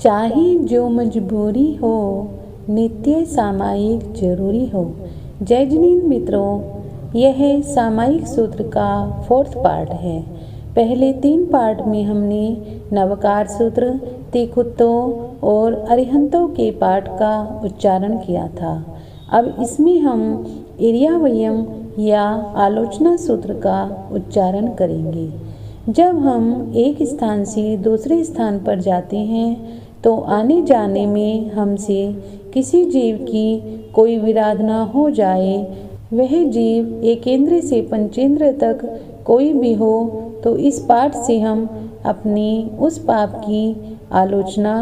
चाहे जो मजबूरी हो, नित्य सामायिक जरूरी हो। जय जिनेंद्र मित्रों, यह सामायिक सूत्र का 4th पार्ट है। पहले 3 पार्ट में हमने नवकार सूत्र, तिकुत्तों और अरिहंतों के पाठ का उच्चारण किया था। अब इसमें हम इरियावयम या आलोचना सूत्र का उच्चारण करेंगे। जब हम एक स्थान से दूसरे स्थान पर जाते हैं तो आने जाने में हमसे किसी जीव की कोई विराधना हो जाए, वह जीव एकेंद्र से पंचेंद्र तक कोई भी हो, तो इस पाठ से हम अपने उस पाप की आलोचना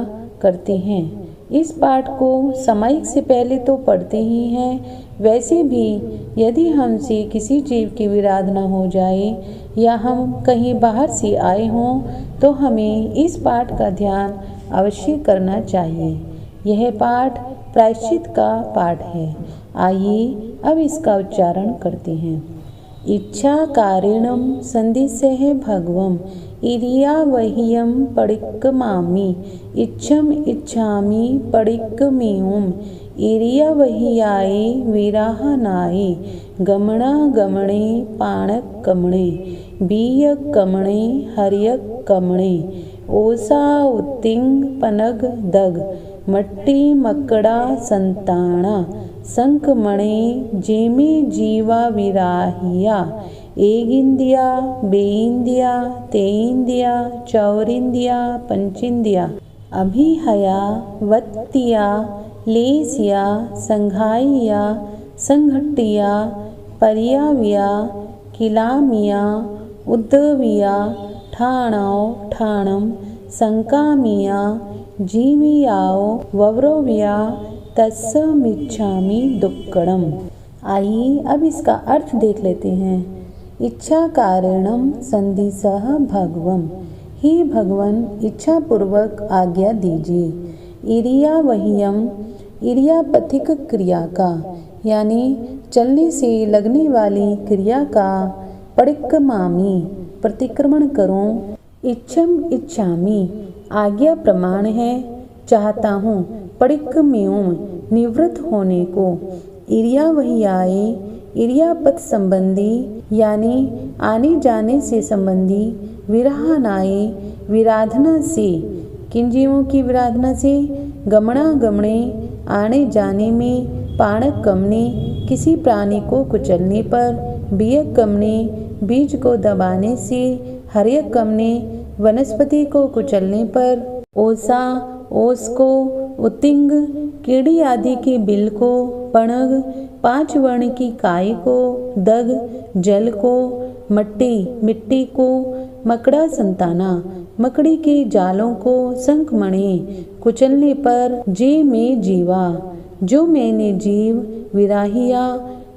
करते हैं। इस पाठ को सामायिक से पहले तो पढ़ते ही हैं। वैसे भी यदि हमसे किसी जीव की विराधना हो जाए या हम कहीं बाहर से आए हों तो हमें इस पाठ का ध्यान अवश्य करना चाहिए। यह पाठ प्रायश्चित का पाठ है। आइए अब इसका उच्चारण करते हैं। इच्छा कारिणम संधिसह भगवम इरियावहियम पडिक्कमामि इच्छम इच्छामि पडिक्कमेयम् इरियावहियाय विराहनाय गमना गमणे पाणक्कमणे बीयक्कमणे हर्यक्कमणे ओसा उत्तिंग पनग दग मट्टी मकड़ा संताना संकमणे जेमे जीवा विराहिया एगिंदिया बेइंदिया तेइंदिया चौरिंदिया पंचिंदिया अभिहया वत्तिया लेसिया संघाइया संघट्टिया परियाविया किलामिया उद्दविया ठाणौ ठाणम संकामिया जीवियाओ वव्रोविया तत्समिच्छामि दुक्कडम। आइए अब इसका अर्थ देख लेते हैं। इच्छा कारणम संधिसह भगवम, हे भगवन इच्छा पूर्वक आज्ञा दीजिए। इरियावहियम, इरियापथिक क्रिया का यानी चलने से लगने वाली क्रिया का पडिक्कमामि प्रतिक्रमण करूं। इच्छम इच्छामि आज्ञा प्रमाण है, चाहता हूँ। पडिक्कमेयम् निवृत्त होने को। इरियावहियाय इरियापथ संबंधी यानी आने जाने से संबंधी। विराहनाय विराधना से, किन जीवों की विराधना से? गमना गमणे आने जाने में, पाणक्कमणे किसी प्राणी को कुचलने पर, बीयक्कमणे बीज को दबाने से, हर्यक्कमणे वनस्पति को कुचलने पर, ओसा ओस को, उत्तिंग कीड़ी आदि के बिल को, पणग 5 वर्ण की काय को, दग जल को, मट्टी मिट्टी को, मकड़ा संताना मकड़ी के जालों को, संकमणे कुचलने पर, जे में जीवा जो मैंने जीव, विराहिया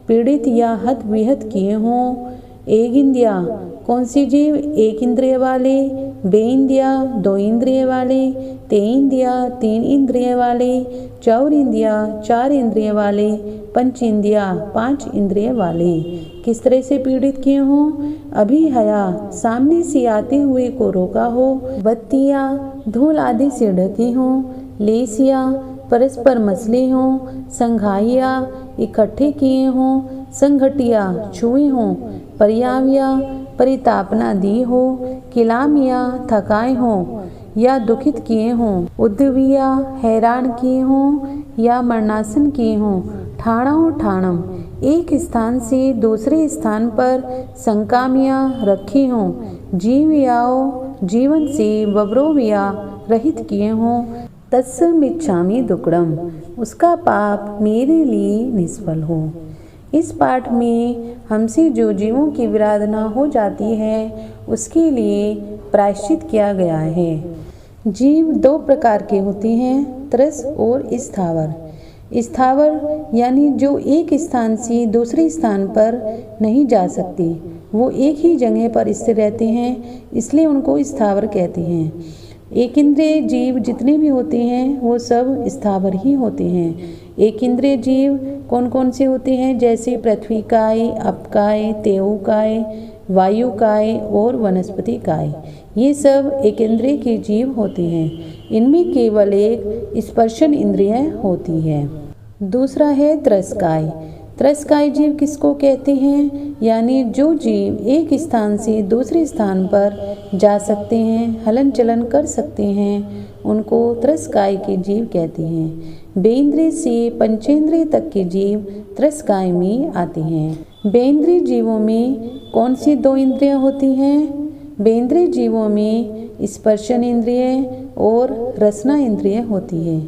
पीड़ित या हत विहत किए हों। एगिंदिया कौन सी जीव? एक इंद्रिय वाले। बेइंदिया 2 इंद्रिय वाले। तेइंदिया 3 इंद्रिय वाले। चौरिंदिया 4 इंद्रिय वाले। पंचिंदिया 5 इंद्रिय वाले। किस तरह से पीड़ित किए हों? अभिहया सामने से आते हुए को रोका हो। बत्तिया धूल आदि से ढकी हों। लेसिया परस्पर मसले हों। संघाइया इकट्ठे किए हों। संघटिया छुए हों। परियाविया परितापना दी हो। किलामिया थकाए हों या दुखित किए हों। उद्दविया हैरान किए हों या मरणासन किए हों। ठाणौ ठाणम एक स्थान से दूसरे स्थान पर संकामिया रखी हों। जीवियाओ जीवन से वव्रोविया रहित किए हों। तत्समिच्छामि दुक्कडम उसका पाप मेरे लिए निष्फल हो। इस पाठ में हमसे जो जीवों की विराधना हो जाती है उसके लिए प्रायश्चित किया गया है। जीव 2 प्रकार के होते हैं, त्रस और स्थावर। स्थावर यानी जो एक स्थान से दूसरे स्थान पर नहीं जा सकते, वो एक ही जगह पर स्थिर रहते हैं, इसलिए उनको स्थावर कहते हैं। एक इंद्रिय जीव जितने भी होते हैं वो सब स्थावर ही होते हैं। एक इंद्रिय जीव कौन कौन से होते हैं? जैसे पृथ्वी काय, अपकाय, तेऊकाय, वायुकाय और वनस्पति काय, ये सब एक इंद्रिय के जीव होते हैं। इनमें केवल एक स्पर्शन इंद्रिय होती है। दूसरा है त्रस्काय। त्रस्काय जीव किसको कहते हैं? यानी जो जीव एक स्थान से दूसरे स्थान पर जा सकते हैं, हलन चलन कर सकते हैं, उनको त्रस्काय के जीव कहते हैं। बेइंद्रिय से पंचेंद्रिय तक के जीव त्रस्काय में आते हैं। बेइंद्रिय जीवों में कौन सी दो इंद्रियां होती हैं? बेइंद्रिय जीवों में स्पर्शन इंद्रिय और रसना इंद्रिय होती है।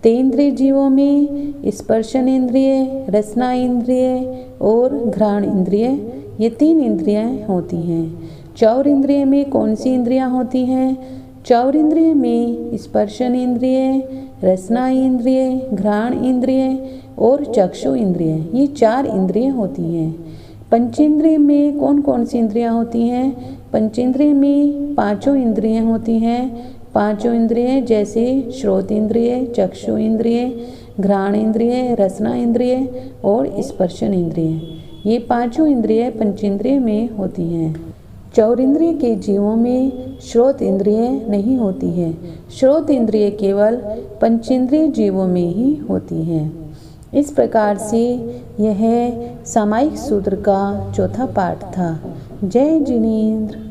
तेंद्रिय जीवों में स्पर्शन इंद्रिय, रसना इंद्रिय और घ्राण इंद्रिय, ये 3 इंद्रियां होती हैं। चौर इंद्रिय में कौन सी इंद्रियां होती हैं? चौर इंद्रिय में स्पर्शन इंद्रिय, रसना इंद्रिय, घ्राण इंद्रिय और चक्षु इंद्रिय, ये 4 इंद्रिय होती हैं। पंचेंद्रिय में कौन कौन सी इंद्रियां होती हैं? पंचेंद्रिय में 5 इंद्रियां होती हैं। 5 इंद्रिय जैसे श्रोत इंद्रिय, चक्षु इंद्रिय, घ्राण इंद्रिय, रसना इंद्रिय और स्पर्शन इंद्रिय, ये 5 इंद्रिय पंचेंद्रिय में होती हैं। चौर इंद्रिय के जीवों में श्रोत इंद्रिय नहीं होती है। श्रोत इंद्रिय केवल पंचेंद्रिय जीवों में ही होती है। इस प्रकार से यह सामायिक सूत्र का चौथा पाठ था। जय जिनेंद्र।